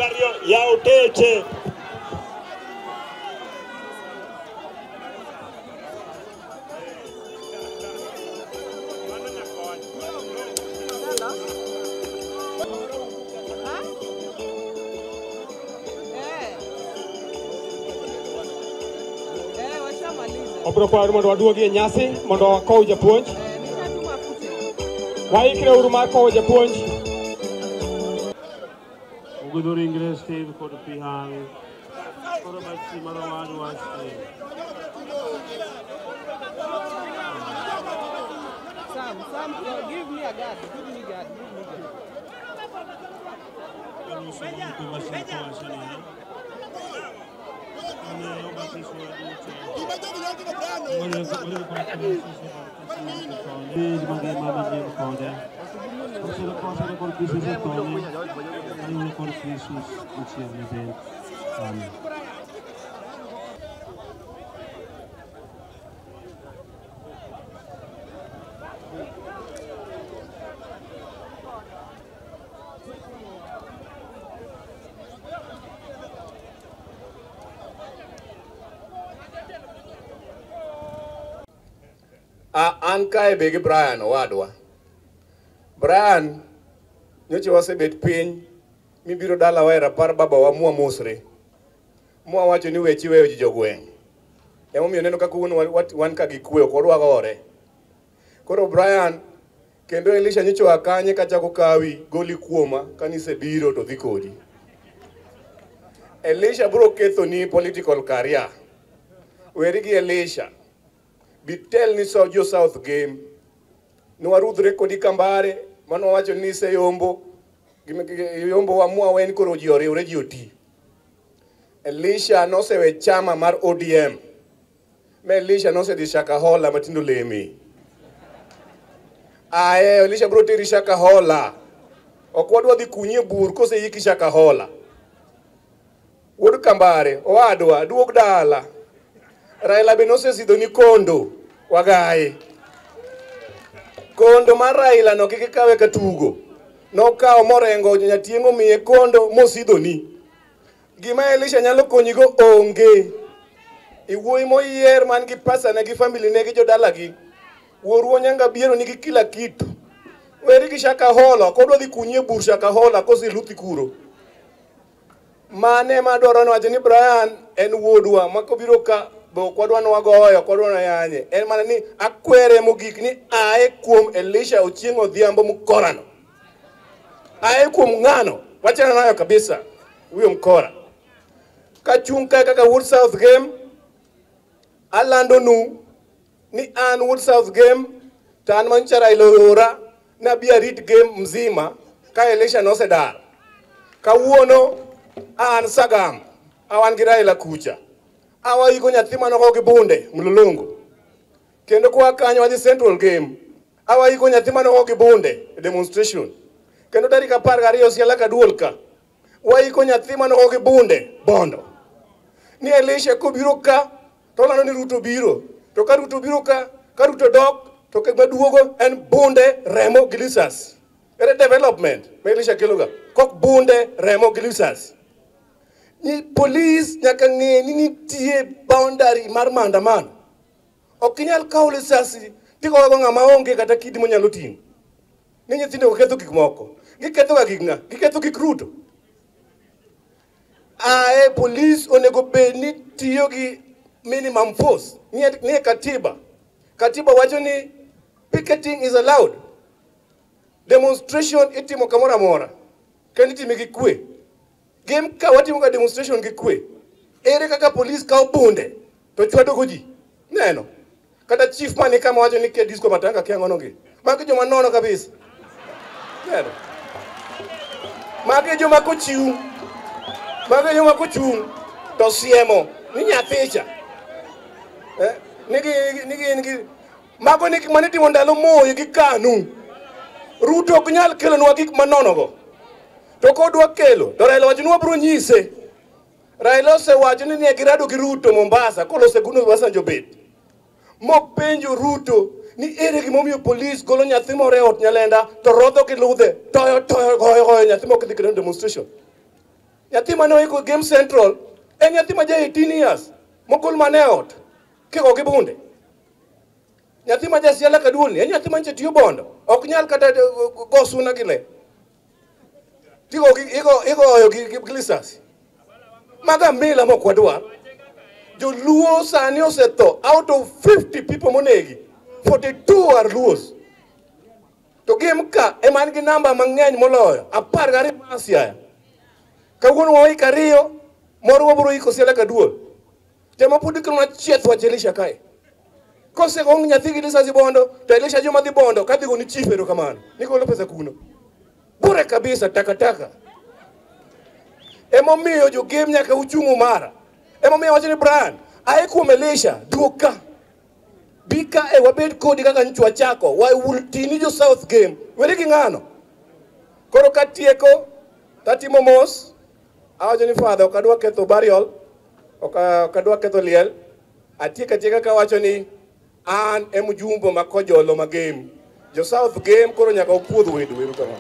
Magario ya uteche. Obro kwa mondo waduogi e nyasi mondo wakow japuonj. Waikre uru mar kowo japuonj. Ugudhur ingre Steve kod Pihawi. Koro bachi marawadu wa Steve. Sam, give me a guard. Give me guard. An kae be gi Brian owadwa. Brian nyocha wasebet piny mibiro dala wa rapar baba wa Mua Mosre. Mua wacho ni weche weyo ji jogweng'. Emomiyo neno kaka wan ka gi kwe ok odwa gore. Koro Brian kendo Elisha nyocha wakanye kachako kawi goli kuoma kanise biro to dhi kodi. Elisha bro ketho ni political career. Weri gi Elisha. Bitel ni jo South Game. Nwarudhre kodi Kambare, mano wacho ni se yombo wa Mua wen koro ji oriwre ji oti. Elisha nosewe chama mar ODM. Me Elisha nosedhi Shakahola matindo lemi. Elisha bro teri Shakahola. Ok wadwa dhi kunye bur kose yiki Shakahola. Wuod Kambare, owadwa duog dala. Raila be nosesidho ni kondo wagaye. Kondo mar Raila no kike kawe katugo. Nokawo morengo nyatiengo miye kondo mosidho ni. Gima Elisha nyalo konyigo onge. Iwuoyi moyier man gi pesa ne gi family ne gi jodala gi. Wuoruo nyanga biero nigi kila kitu. Weri gi Shakahola, kodwa dhi kunye bur Shakahola kosi luthi kuro. Mane madwaro wacho ni Brian en wuodwa makobiro ka bo kwadwa no wagoyo kwadwa no yanye. En mana ni akwere mogik ni ae kuom Elisha Ochieng' Odhiambo mkorano. Ae kuom ng'ano, wachana nayo kabisa, huyo mkora. Kachung' kae kaka Wood South Game, alando nu ni an Wood South Game, tan mancha Raila ora, na bia rit game mzima, ka Elisha nosedar. Kawuono an Sagam, awan gi Raila kucha. Awa iko nyathi manoko gi bunde, Mlolongo. Kendo kwa kanyo wadhi Central Game, awa iko nyathi manoko gi bunde, demonstration. Kendo tarika 12 siala kaduol ka, wa iko nyathi manoko gi bunde, Bondo. Ni Elisha kobiro ka, tolano ni Ruto biro. To ka Ruto biro ka, ka Ruto dok, to kegma duogo en bunde, remo, gilisas. Ere development, ma Elisha keloga. Kok bunde, remo, gilisas. Ni police nyaka ng'e ni nitie boundary mar maandamano. Ok inyal kawo lisasi tiko go ng'ama onge kata kidi monyalo ting'o. Ni nyithindo ketho gik moko. Giketho ga gik ng'a? Giketho gik Ruto. Police onego bed ni tiyo gi minimum force. Ni katiba. Katiba wacho ni picketing is allowed. Demonstration itimo kamora mora. Kendo itime gi kwe. Game ka watimo ka demonstration gi kwe. Ere kaka police ka bunde to chwado go ji. Neno. Kata chief mani kama wacho ni ke disco matanga kia ngono gi. Magi joma nono kabisa. Neno. Magi joma kochiu. Magi joma kochung to siemo ni nyathicha. Nigi mago ni mane timo ndalo Moi gi KANU. Ruto ok nyal kelo nwa gik manono go. To kodwa kelo, to Raila wacho ni wabro nyise. Raila osewacho ni ne girado gi Ruto Mombasa, kolose guno Obasanjo bet. Mopenjo Ruto ni ere gimomiyo police golo nyathi more ot Nyalenda to rodho gi ludhe, toyo goyo nyathi mok dhi kendo demonstration. Nyathi mane oiko Game Central en nyathi ma ja 18 years mokol mane ot kiko gi bunde. Nyathi ma ja Siala Kaduolni en nyathi manche tiyo bondo ok nyal kata go suna gi le. Iko oyo gi glisas. Maga mila mokwadwa. Jo Luo sani osetho. Out of 50 people monegi, 42 are Luos. To game ka eman gi namba mang'eny moloyo 12 Siaya. Kawuono waik ariyo moro wabiro iko Siala Kaduol. Tema pudi kuna chieth wachelisha kae. Kose gong nyathi gi lisasi bondo to Elisha joma dhi bondo kadhi goni chief erokamano. Nikolo pesa kuno. Bure kabisa takataka. Emomiyo jo game nyaka uchungu mara. Emomiyo wacho ni Brian, ae kuom Elisha duoka. Bika wabed kodi kaka nchwa chako. Tini jo South game. Wele gi ng'ano. Koro katieko tatimo mos. Awacho ni father okadwa ketho burial. Okadwa ketho liel. Atieka kawacho ni an emujumbo makojolo ma game. Jo South game koro nyaka upuodh wedu kamano.